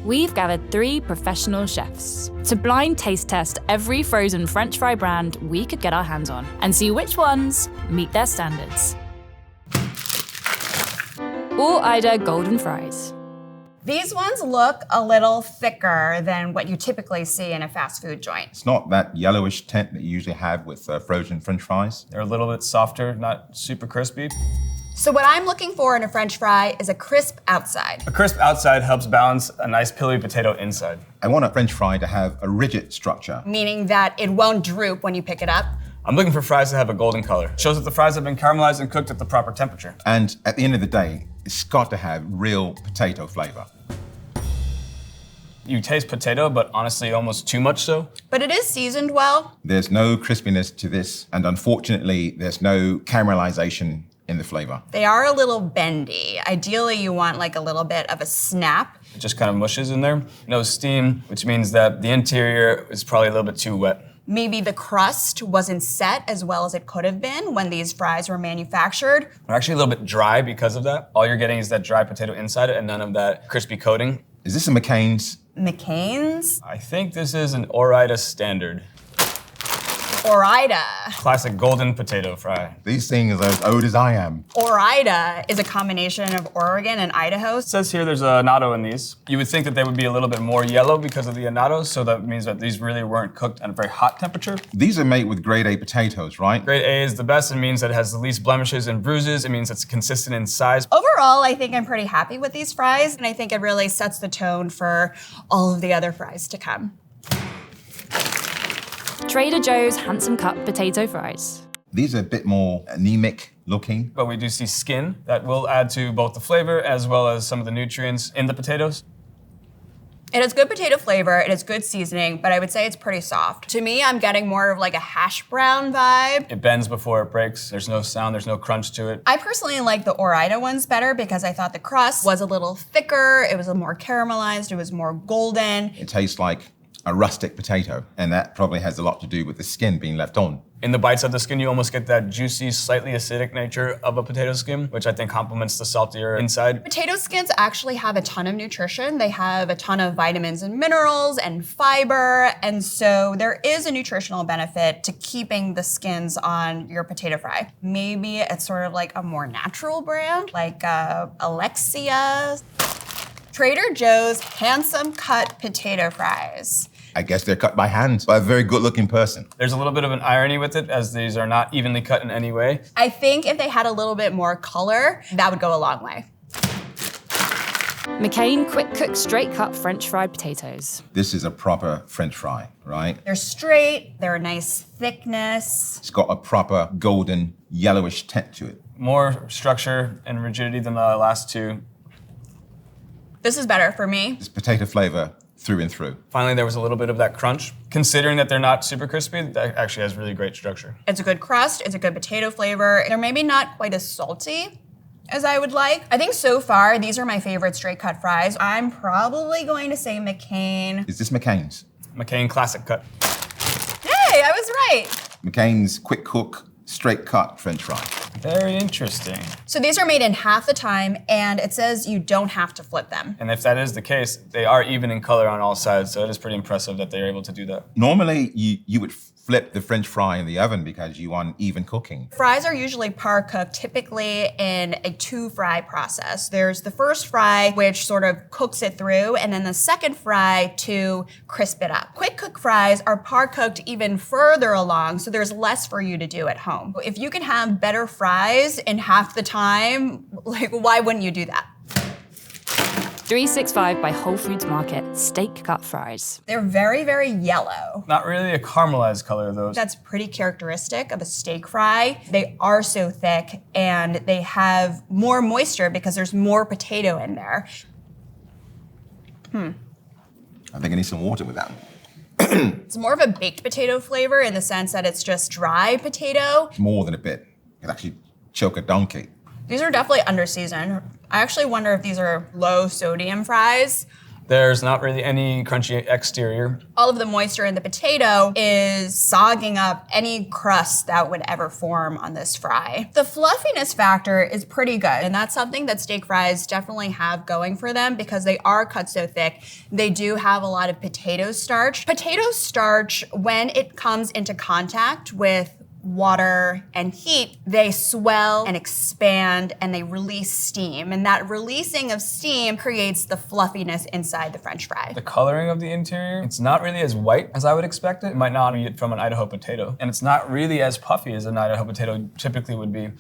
we've gathered 3 professional chefs to blind taste test every frozen French fry brand we could get our hands on and see which ones meet their standards. All Ida golden fries. These ones look a little thicker than what you typically see in a fast food joint. It's not that yellowish tint that you usually have with frozen French fries. They're a little bit softer, not super crispy. So what I'm looking for in a French fry is a crisp outside. A crisp outside helps balance a nice pillowy potato inside. I want a French fry to have a rigid structure. Meaning that it won't droop when you pick it up. I'm looking for fries that have a golden color. It shows that the fries have been caramelized and cooked at the proper temperature. And at the end of the day, it's got to have real potato flavor. You taste potato, but honestly, almost too much so. But it is seasoned well. There's no crispiness to this, and unfortunately, there's no caramelization in the flavor. They are a little bendy. Ideally, you want like a little bit of a snap. It just kind of mushes in there. No steam, which means that the interior is probably a little bit too wet. Maybe the crust wasn't set as well as it could have been when these fries were manufactured. They're actually a little bit dry because of that. All you're getting is that dry potato inside it and none of that crispy coating. Is this a McCain's? McCain's? I think this is an Ore-Ida standard. Ore-Ida. Classic golden potato fry. These things are as old as I am. Ore-Ida is a combination of Oregon and Idaho. It says here there's a annatto in these. You would think that they would be a little bit more yellow because of the annatto, so that means that these really weren't cooked at a very hot temperature. These are made with grade A potatoes, right? Grade A is the best. It means that it has the least blemishes and bruises. It means it's consistent in size. Overall, I think I'm pretty happy with these fries, and I think it really sets the tone for all of the other fries to come. Trader Joe's Handsome Cut potato fries. These are a bit more anemic looking. But we do see skin that will add to both the flavor as well as some of the nutrients in the potatoes. It has good potato flavor, it has good seasoning, but I would say it's pretty soft. To me, I'm getting more of like a hash brown vibe. It bends before it breaks. There's no sound, there's no crunch to it. I personally like the Ore-Ida ones better because I thought the crust was a little thicker, it was a more caramelized, it was more golden. It tastes like a rustic potato, and that probably has a lot to do with the skin being left on. In the bites of the skin, you almost get that juicy, slightly acidic nature of a potato skin, which I think complements the saltier inside. Potato skins actually have a ton of nutrition. They have a ton of vitamins and minerals and fiber, and so there is a nutritional benefit to keeping the skins on your potato fry. Maybe it's sort of like a more natural brand, like Alexia. Trader Joe's Handsome Cut potato fries. I guess they're cut by hand by a very good-looking person. There's a little bit of an irony with it, as these are not evenly cut in any way. I think if they had a little bit more color, that would go a long way. McCain quick cook straight cut French fried potatoes. This is a proper French fry, right? They're straight, they're a nice thickness. It's got a proper golden yellowish tint to it. More structure and rigidity than the last two. This is better for me. It's potato flavor through and through. Finally, there was a little bit of that crunch. Considering that they're not super crispy, that actually has really great structure. It's a good crust, it's a good potato flavor. They're maybe not quite as salty as I would like. I think so far, these are my favorite straight cut fries. I'm probably going to say McCain. Is this McCain's? McCain Classic Cut. Hey, I was right. McCain's quick cook straight cut French fry. Very interesting. So these are made in half the time, and it says you don't have to flip them. And if that is the case, they are even in color on all sides, so it is pretty impressive that they're able to do that. Normally, you would flip the French fry in the oven because you want even cooking. Fries are usually par cooked, typically in a 2-fry process. There's the first fry, which sort of cooks it through, and then the second fry to crisp it up. Quick cook fries are par cooked even further along, so there's less for you to do at home. If you can have better fries in half the time, like why wouldn't you do that? 365 by Whole Foods Market steak cut fries. They're very, very yellow. Not really a caramelized color, though. That's pretty characteristic of a steak fry. They are so thick and they have more moisture because there's more potato in there. I think I need some water with that. It's more of a baked potato flavor in the sense that it's just dry potato. More than a bit. It actually choke a donkey. These are definitely under seasoned. I actually wonder if these are low sodium fries. There's not really any crunchy exterior. All of the moisture in the potato is sogging up any crust that would ever form on this fry. The fluffiness factor is pretty good, and that's something that steak fries definitely have going for them because they are cut so thick. They do have a lot of potato starch. Potato starch, when it comes into contact with water and heat, they swell and expand and they release steam. And that releasing of steam creates the fluffiness inside the French fry. The coloring of the interior, it's not really as white as I would expect it. It might not be from an Idaho potato. And it's not really as puffy as an Idaho potato typically would be.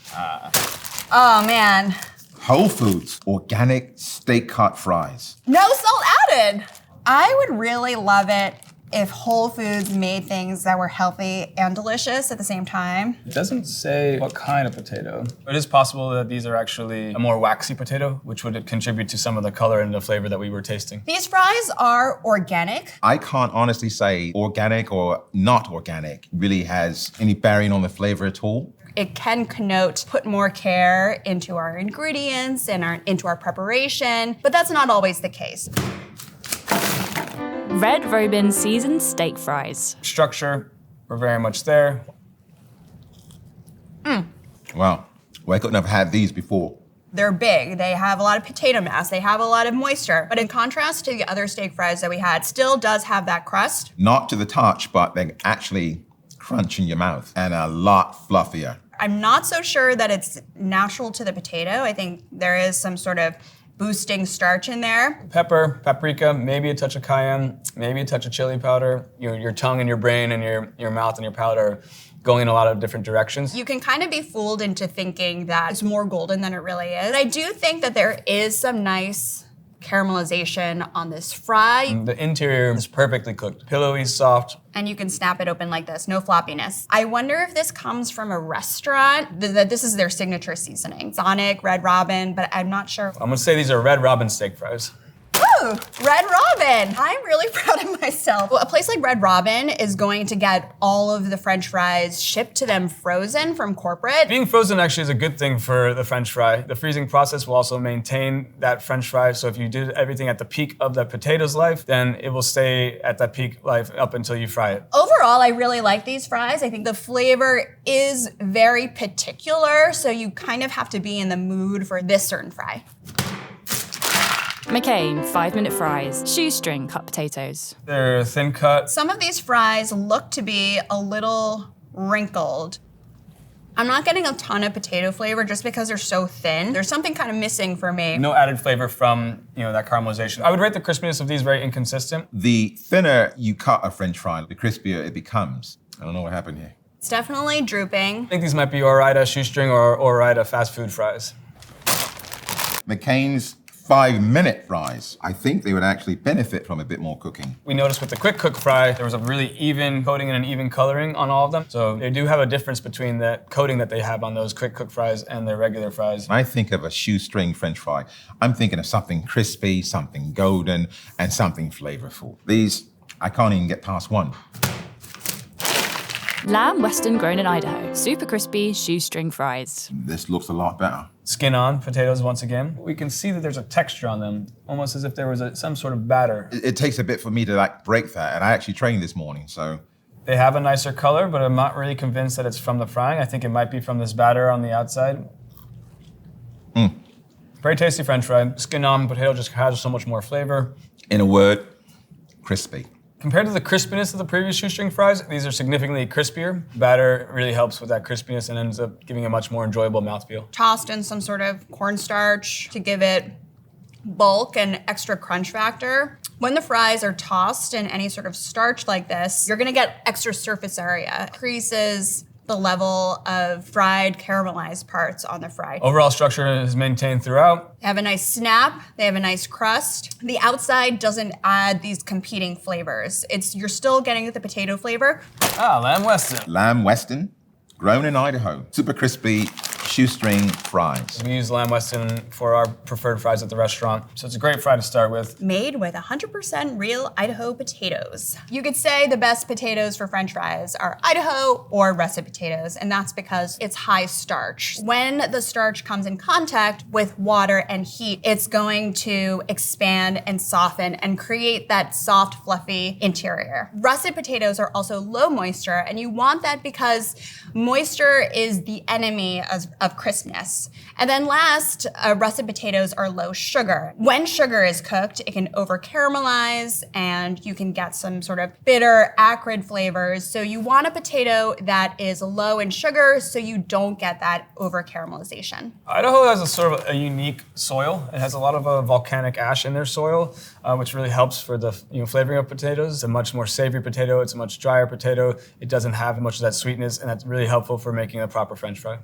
Oh man. Whole Foods organic steak cut fries. No salt added. I would really love it if Whole Foods made things that were healthy and delicious at the same time. It doesn't say what kind of potato. It is possible that these are actually a more waxy potato, which would contribute to some of the color and the flavor that we were tasting. These fries are organic. I can't honestly say organic or not organic really has any bearing on the flavor at all. It can connote put more care into our ingredients and into our preparation, but that's not always the case. Red Robin seasoned steak fries. Structure, we're very much there. Wow, well, I couldn't have had these before. They're big, they have a lot of potato mass, they have a lot of moisture. But in contrast to the other steak fries that we had, still does have that crust. Not to the touch, but they actually crunch in your mouth and a lot fluffier. I'm not so sure that it's natural to the potato. I think there is some sort of boosting starch in there. Pepper, paprika, maybe a touch of cayenne, maybe a touch of chili powder. Your tongue and your brain and your mouth and your palate are going in a lot of different directions. You can kind of be fooled into thinking that it's more golden than it really is. I do think that there is some nice caramelization on this fry. The interior is perfectly cooked, pillowy, soft. And you can snap it open like this, no floppiness. I wonder if this comes from a restaurant, that this is their signature seasoning. Sonic, Red Robin, but I'm not sure. I'm gonna say these are Red Robin steak fries. Ooh, Red Robin. I'm really proud of myself. Well, a place like Red Robin is going to get all of the French fries shipped to them frozen from corporate. Being frozen actually is a good thing for the French fry. The freezing process will also maintain that French fry, so if you did everything at the peak of that potato's life, then it will stay at that peak life up until you fry it. Overall, I really like these fries. I think the flavor is very particular, so you kind of have to be in the mood for this certain fry. McCain 5-minute fries. Shoestring cut potatoes. They're thin cut. Some of these fries look to be a little wrinkled. I'm not getting a ton of potato flavor just because they're so thin. There's something kind of missing for me. No added flavor from that caramelization. I would rate the crispiness of these very inconsistent. The thinner you cut a French fry, the crispier it becomes. I don't know what happened here. It's definitely drooping. I think these might be Ore-Ida shoestring or Ore-Ida fast food fries. McCain's 5-minute fries. I think they would actually benefit from a bit more cooking. We noticed with the quick cook fry, there was a really even coating and an even coloring on all of them. So they do have a difference between that coating that they have on those quick cook fries and their regular fries. When I think of a shoestring French fry, I'm thinking of something crispy, something golden, and something flavorful. These, I can't even get past one. Lamb Weston grown in Idaho. Super crispy shoestring fries. This looks a lot better. Skin on potatoes once again. We can see that there's a texture on them, almost as if there was some sort of batter. It takes a bit for me to break that, and I actually trained this morning, so. They have a nicer color, but I'm not really convinced that it's from the frying. I think it might be from this batter on the outside. Very tasty French fry. Skin on potato just has so much more flavor. In a word, crispy. Compared to the crispiness of the previous shoestring fries, these are significantly crispier. Batter really helps with that crispiness and ends up giving a much more enjoyable mouthfeel. Tossed in some sort of cornstarch to give it bulk and extra crunch factor. When the fries are tossed in any sort of starch like this, you're gonna get extra surface area. Increases the level of fried caramelized parts on the fry. Overall structure is maintained throughout. They have a nice snap, they have a nice crust. The outside doesn't add these competing flavors. You're still getting the potato flavor. Lamb Weston. Lamb Weston, grown in Idaho. Super crispy shoestring fries. We use lamb Weston for our preferred fries at the restaurant, so it's a great fry to start with. Made with 100% real Idaho potatoes. You could say the best potatoes for French fries are Idaho or russet potatoes, and that's because it's high starch. When the starch comes in contact with water and heat, it's going to expand and soften and create that soft, fluffy interior. Russet potatoes are also low moisture, and you want that because moisture is the enemy of crispness. And then last, russet potatoes are low sugar. When sugar is cooked, it can over caramelize and you can get some sort of bitter, acrid flavors. So you want a potato that is low in sugar so you don't get that over caramelization. Idaho has a sort of a unique soil. It has a lot of volcanic ash in their soil, which really helps for the flavoring of potatoes. It's a much more savory potato. It's a much drier potato. It doesn't have much of that sweetness, and that's really helpful for making a proper French fry.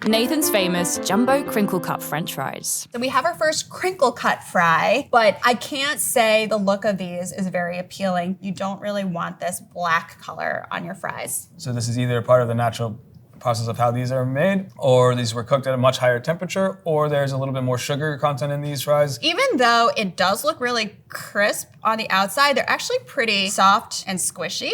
Nathan's famous jumbo crinkle cut French fries. So we have our first crinkle cut fry, but I can't say the look of these is very appealing. You don't really want this black color on your fries. So this is either part of the natural process of how these are made, or these were cooked at a much higher temperature, or there's a little bit more sugar content in these fries. Even though it does look really crisp on the outside, they're actually pretty soft and squishy.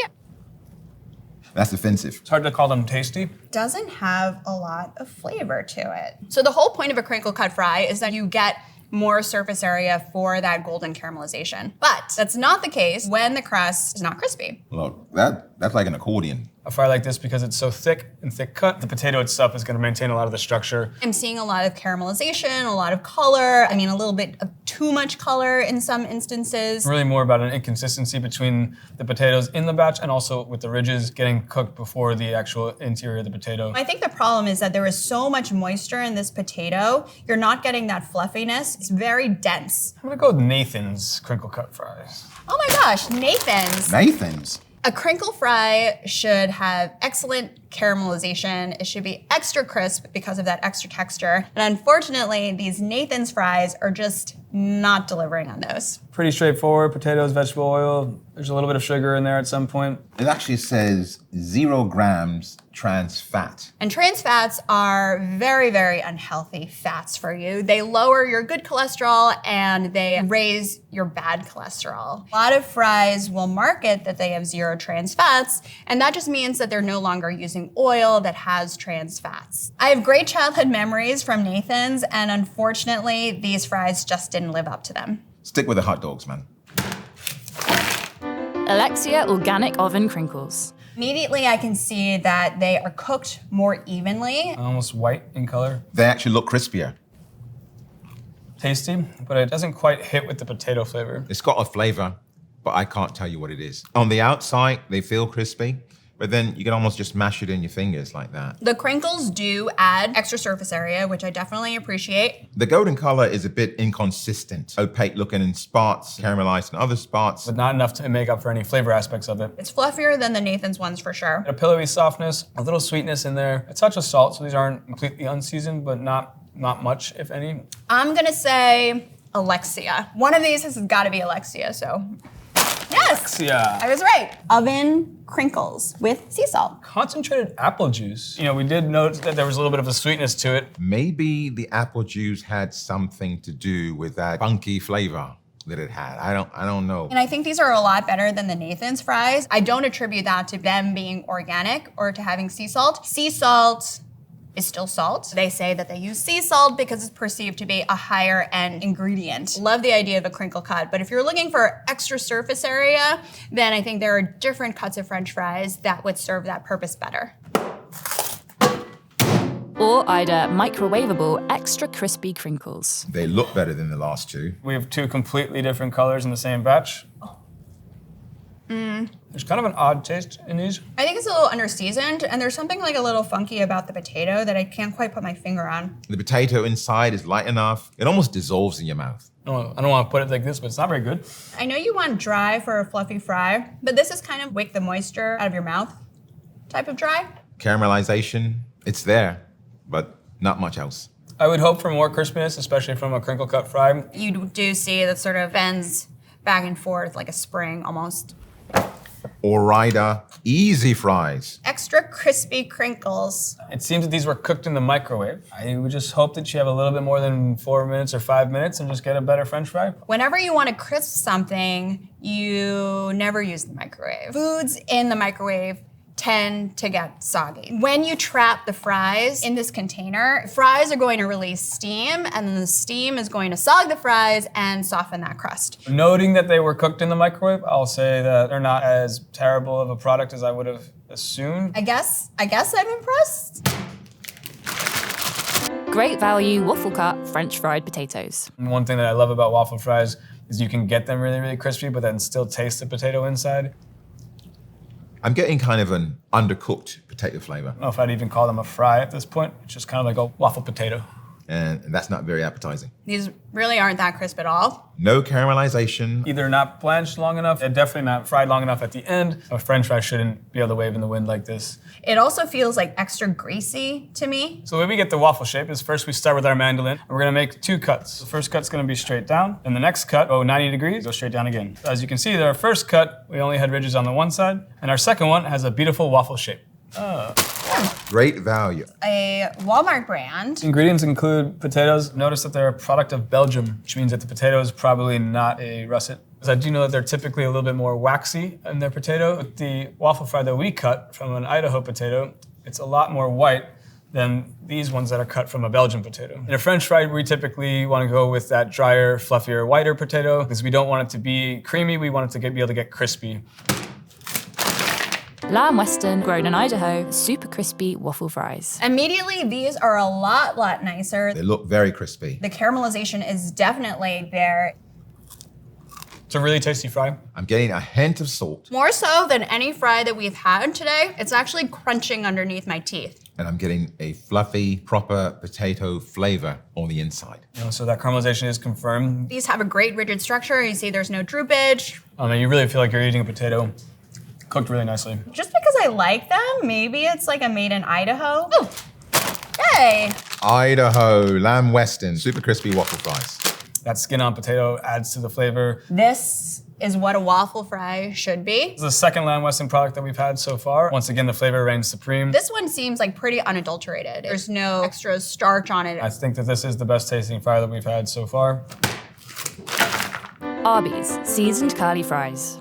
That's offensive. It's hard to call them tasty. Doesn't have a lot of flavor to it. So the whole point of a crinkle cut fry is that you get more surface area for that golden caramelization. But that's not the case when the crust is not crispy. Look, that's like an accordion. A fry like this, because it's so thick and thick cut, the potato itself is going to maintain a lot of the structure. I'm seeing a lot of caramelization, a lot of color. I mean, a little bit of too much color in some instances. Really more about an inconsistency between the potatoes in the batch and also with the ridges getting cooked before the actual interior of the potato. I think the problem is that there is so much moisture in this potato, you're not getting that fluffiness. It's very dense. I'm going to go with Nathan's crinkle cut fries. Oh my gosh, Nathan's. Nathan's. A crinkle fry should have excellent caramelization. It should be extra crisp because of that extra texture. And unfortunately, these Nathan's fries are just not delivering on those. Pretty straightforward, potatoes, vegetable oil. There's a little bit of sugar in there at some point. It actually says 0 grams trans fat. And trans fats are very, very unhealthy fats for you. They lower your good cholesterol and they raise your bad cholesterol. A lot of fries will market that they have 0 trans fats, and that just means that they're no longer using oil that has trans fats. I have great childhood memories from Nathan's, and unfortunately, these fries just didn't live up to them. Stick with the hot dogs, man. Alexia organic oven crinkles. Immediately, I can see that they are cooked more evenly. Almost white in color. They actually look crispier. Tasty, but it doesn't quite hit with the potato flavor. It's got a flavor, but I can't tell you what it is. On the outside, they feel crispy, but then you can almost just mash it in your fingers like that. The crinkles do add extra surface area, which I definitely appreciate. The golden color is a bit inconsistent. Opaque looking in spots, caramelized in other spots. But not enough to make up for any flavor aspects of it. It's fluffier than the Nathan's ones for sure. A pillowy softness, a little sweetness in there, a touch of salt, so these aren't completely unseasoned, but not much, if any. I'm gonna say Alexia. One of these has gotta be Alexia, so. Yes! Alexia. I was right. Oven crinkles with sea salt. Concentrated apple juice. We did note that there was a little bit of a sweetness to it. Maybe the apple juice had something to do with that funky flavor that it had. I don't know. And I think these are a lot better than the Nathan's fries. I don't attribute that to them being organic or to having sea salt. Sea salt is still salt. They say that they use sea salt because it's perceived to be a higher end ingredient. Love the idea of a crinkle cut, but if you're looking for extra surface area, then I think there are different cuts of French fries that would serve that purpose better. Or either microwavable extra crispy crinkles. They look better than the last two. We have 2 completely different colors in the same batch. There's kind of an odd taste in these. I think it's a little under-seasoned, and there's something like a little funky about the potato that I can't quite put my finger on. The potato inside is light enough. It almost dissolves in your mouth. I don't want to put it like this, but it's not very good. I know you want dry for a fluffy fry, but this is kind of wake the moisture out of your mouth type of dry. Caramelization, it's there, but not much else. I would hope for more crispiness, especially from a crinkle cut fry. You do see that sort of bends back and forth like a spring almost. Ore-Ida Easy Fries. Extra crispy crinkles. It seems that these were cooked in the microwave. I would just hope that you have a little bit more than 4 minutes or 5 minutes and just get a better French fry. Whenever you want to crisp something, you never use the microwave. Foods in the microwave tend to get soggy. When you trap the fries in this container, fries are going to release steam, and then the steam is going to sog the fries and soften that crust. Noting that they were cooked in the microwave, I'll say that they're not as terrible of a product as I would have assumed. I guess I'm impressed. Great value waffle cut French fried potatoes. And one thing that I love about waffle fries is you can get them really, really crispy, but then still taste the potato inside. I'm getting kind of an undercooked potato flavor. I don't know if I'd even call them a fry at this point. It's just kind of like a waffle potato. And that's not very appetizing. These really aren't that crisp at all. No caramelization. Either not blanched long enough, and definitely not fried long enough at the end. A French fry shouldn't be able to wave in the wind like this. It also feels like extra greasy to me. So the way we get the waffle shape is first we start with our mandolin, and we're gonna make 2 cuts. The first cut's gonna be straight down, and the next cut, 90 degrees, go straight down again. As you can see, our first cut, we only had ridges on the one side, and our second one has a beautiful waffle shape. Great value. A Walmart brand. Ingredients include potatoes. Notice that they're a product of Belgium, which means that the potato is probably not a russet. Because I do know that they're typically a little bit more waxy in their potato. With the waffle fry that we cut from an Idaho potato, it's a lot more white than these ones that are cut from a Belgian potato. In a French fry, we typically want to go with that drier, fluffier, whiter potato because we don't want it to be creamy, we want it to be able to get crispy. Lamb Weston, grown in Idaho, super crispy waffle fries. Immediately, these are a lot nicer. They look very crispy. The caramelization is definitely there. It's a really tasty fry. I'm getting a hint of salt. More so than any fry that we've had today, it's actually crunching underneath my teeth. And I'm getting a fluffy, proper potato flavor on the inside. So that caramelization is confirmed. These have a great rigid structure. You see there's no droopage. You really feel like you're eating a potato. Cooked really nicely. Just because I like them, maybe it's like a made in Idaho. Oh, hey. Idaho Lamb Weston super crispy waffle fries. That skin on potato adds to the flavor. This is what a waffle fry should be. This is the second Lamb Weston product that we've had so far. Once again, the flavor reigns supreme. This one seems like pretty unadulterated. There's no extra starch on it. I think that this is the best tasting fry that we've had so far. Arby's seasoned curly fries.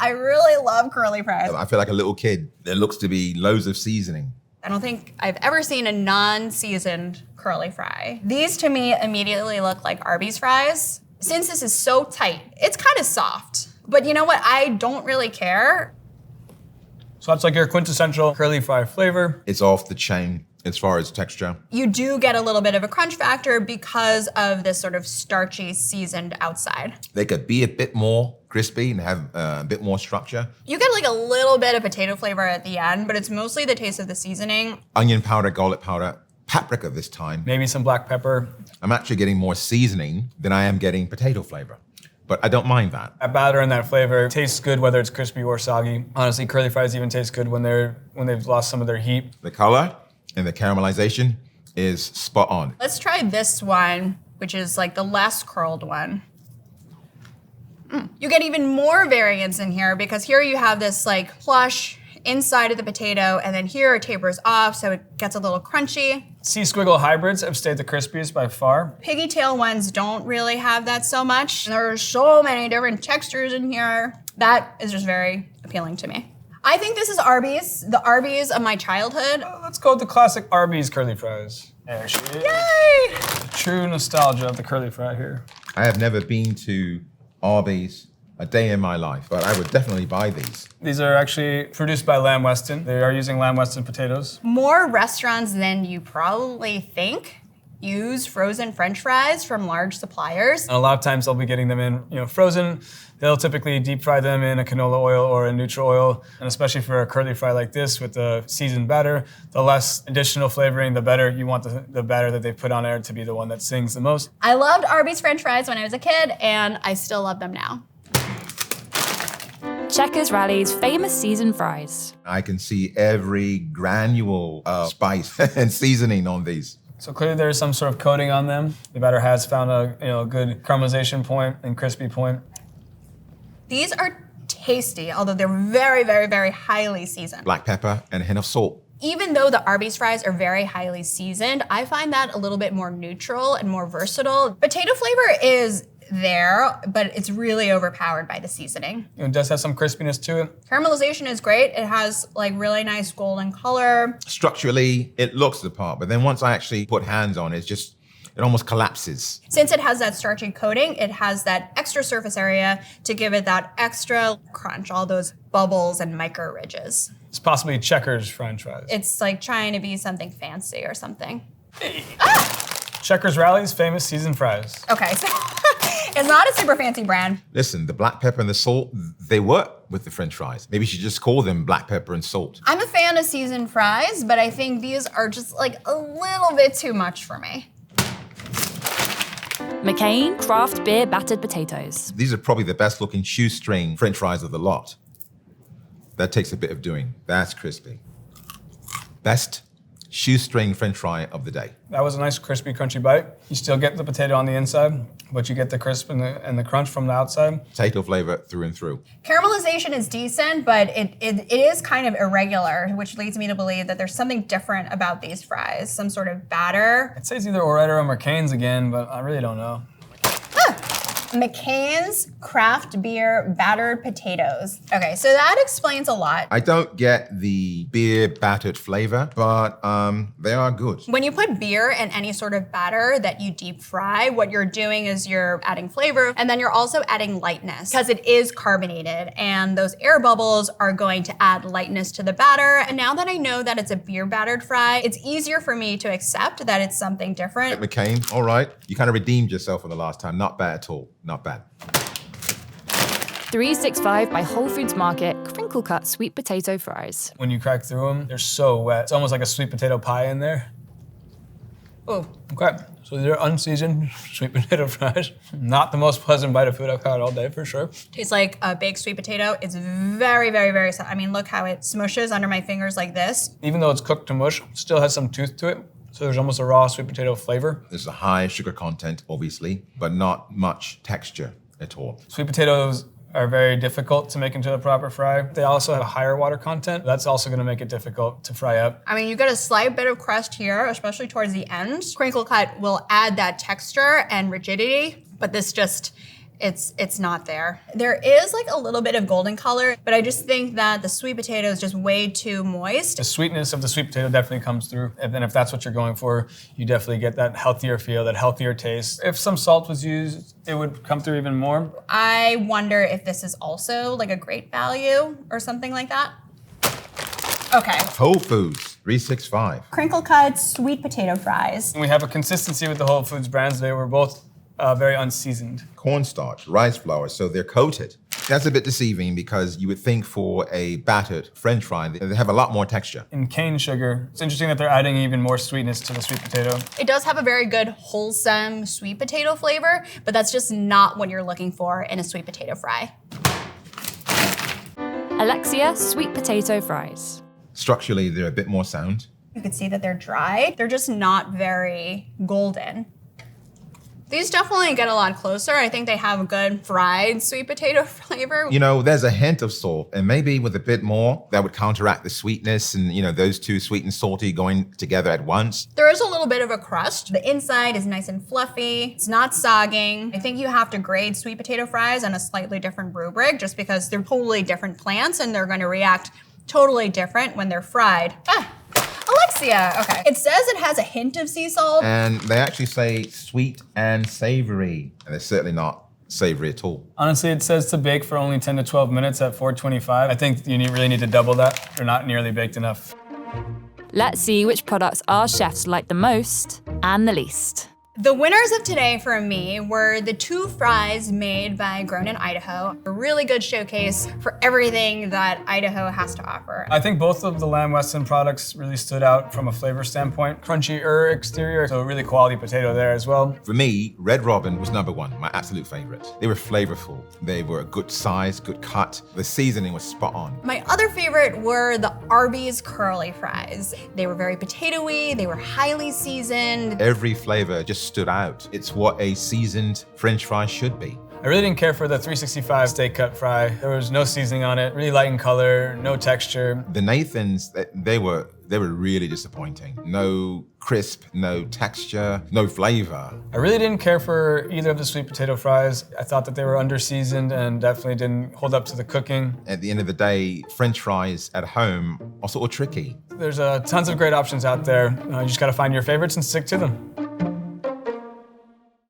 I really love curly fries. I feel like a little kid. There looks to be loads of seasoning. I don't think I've ever seen a non-seasoned curly fry. These to me immediately look like Arby's fries. Since this is so tight, it's kind of soft. But you know what? I don't really care. So that's like your quintessential curly fry flavor. It's off the chain as far as texture. You do get a little bit of a crunch factor because of this sort of starchy, seasoned outside. They could be a bit more crispy and have a bit more structure. You get like a little bit of potato flavor at the end, but it's mostly the taste of the seasoning. Onion powder, garlic powder, paprika this time. Maybe some black pepper. I'm actually getting more seasoning than I am getting potato flavor. But I don't mind that. That batter and that flavor tastes good whether it's crispy or soggy. Honestly, curly fries even taste good when they've lost some of their heat. The color and the caramelization is spot on. Let's try this one, which is like the less curled one. You get even more variance in here because here you have this like plush inside of the potato, and then here it tapers off, so it gets a little crunchy. Sea squiggle hybrids have stayed the crispiest by far. Piggy tail ones don't really have that so much. And there are so many different textures in here. That is just very appealing to me. I think this is Arby's, the Arby's of my childhood. Let's go with the classic Arby's curly fries. There she is. Yay! True nostalgia of the curly fry here. I have never been to Arby's a day in my life, but I would definitely buy these. These are actually produced by Lamb Weston. They are using Lamb Weston potatoes. More restaurants than you probably think use frozen French fries from large suppliers. And a lot of times they'll be getting them in, frozen. They'll typically deep fry them in a canola oil or a neutral oil. And especially for a curly fry like this with the seasoned batter, the less additional flavoring, the better. You want the batter that they put on there to be the one that sings the most. I loved Arby's French fries when I was a kid, and I still love them now. Checkers Rally's famous seasoned fries. I can see every granule of spice and seasoning on these. So clearly there's some sort of coating on them. The batter has found a good caramelization point and crispy point. These are tasty, although they're very, very, very highly seasoned. Black pepper and a hint of salt. Even though the Arby's fries are very highly seasoned, I find that a little bit more neutral and more versatile. Potato flavor is there, but it's really overpowered by the seasoning. It does have some crispiness to it. Caramelization is great. It has like really nice golden color. Structurally, it looks the part, but then once I actually put hands on it, it almost collapses. Since it has that starchy coating, it has that extra surface area to give it that extra crunch, all those bubbles and micro ridges. It's possibly Checkers French fries. It's like trying to be something fancy or something. Checkers Rally's famous seasoned fries. Okay, so it's not a super fancy brand. Listen, the black pepper and the salt, they work with the French fries. Maybe you should just call them black pepper and salt. I'm a fan of seasoned fries, but I think these are just like a little bit too much for me. McCain craft beer battered potatoes. These are probably the best looking shoestring French fries of the lot. That takes a bit of doing. That's crispy. Best shoestring French fry of the day. That was a nice crispy, crunchy bite. You still get the potato on the inside, but you get the crisp and the crunch from the outside. Potato flavor through and through. Caramelization is decent, but it is kind of irregular, which leads me to believe that there's something different about these fries, some sort of batter. I'd say it's either Oretta or McCain's again, but I really don't know. McCain's craft beer battered potatoes. Okay, so that explains a lot. I don't get the beer battered flavor, but they are good. When you put beer in any sort of batter that you deep fry, what you're doing is you're adding flavor, and then you're also adding lightness because it is carbonated, and those air bubbles are going to add lightness to the batter. And now that I know that it's a beer battered fry, it's easier for me to accept that it's something different. McCain, all right. You kind of redeemed yourself from the last time. Not bad at all. Not bad. 365 by Whole Foods Market crinkle cut sweet potato fries. When you crack through them, they're so wet. It's almost like a sweet potato pie in there. Oh. Okay, so they're unseasoned sweet potato fries. Not the most pleasant bite of food I've had all day, for sure. Tastes like a baked sweet potato. It's very, very, very soft. I mean, look how it smushes under my fingers like this. Even though it's cooked to mush, it still has some tooth to it. So there's almost a raw sweet potato flavor. There's a high sugar content, obviously, but not much texture at all. Sweet potatoes are very difficult to make into a proper fry. They also have a higher water content. That's also gonna make it difficult to fry up. I mean, you get a slight bit of crust here, especially towards the end. Crinkle cut will add that texture and rigidity, but this just, it's not there. There is like a little bit of golden color, but I just think that the sweet potato is just way too moist. The sweetness of the sweet potato definitely comes through. And then if that's what you're going for, you definitely get that healthier feel, that healthier taste. If some salt was used, it would come through even more. I wonder if this is also like a great value or something like that. Okay. Whole Foods, 365. Crinkle cut sweet potato fries. And we have a consistency with the Whole Foods brands. They were both very unseasoned. Cornstarch, rice flour, so they're coated. That's a bit deceiving because you would think for a battered French fry, they have a lot more texture. In cane sugar, it's interesting that they're adding even more sweetness to the sweet potato. It does have a very good wholesome sweet potato flavor, but that's just not what you're looking for in a sweet potato fry. Alexia sweet potato fries. Structurally, they're a bit more sound. You can see that they're dry. They're just not very golden. These definitely get a lot closer. I think they have a good fried sweet potato flavor. You know, there's a hint of salt, and maybe with a bit more, that would counteract the sweetness and, you know, those two, sweet and salty, going together at once. There is a little bit of a crust. The inside is nice and fluffy. It's not sagging. I think you have to grade sweet potato fries on a slightly different rubric just because they're totally different plants and they're going to react totally different when they're fried. Alexia, okay. It says it has a hint of sea salt. And they actually say sweet and savory, and they're certainly not savory at all. Honestly, it says to bake for only 10 to 12 minutes at 425. I think you really need to double that. They're not nearly baked enough. Let's see which products our chefs like the most and the least. The winners of today for me were the two fries made by Grown in Idaho. A really good showcase for everything that Idaho has to offer. I think both of the Lamb Weston products really stood out from a flavor standpoint. Crunchy exterior, so really quality potato there as well. For me, Red Robin was number one, my absolute favorite. They were flavorful. They were a good size, good cut. The seasoning was spot on. My other favorite were the Arby's curly fries. They were very potatoey, they were highly seasoned. Every flavor just stood out. It's what a seasoned French fry should be. I really didn't care for the 365 steak cut fry. There was no seasoning on it, really light in color, no texture. The Nathans, they were really disappointing. No crisp, no texture, no flavor. I really didn't care for either of the sweet potato fries. I thought that they were under-seasoned and definitely didn't hold up to the cooking. At the end of the day, French fries at home are sort of tricky. There's tons of great options out there. You just gotta find your favorites and stick to them.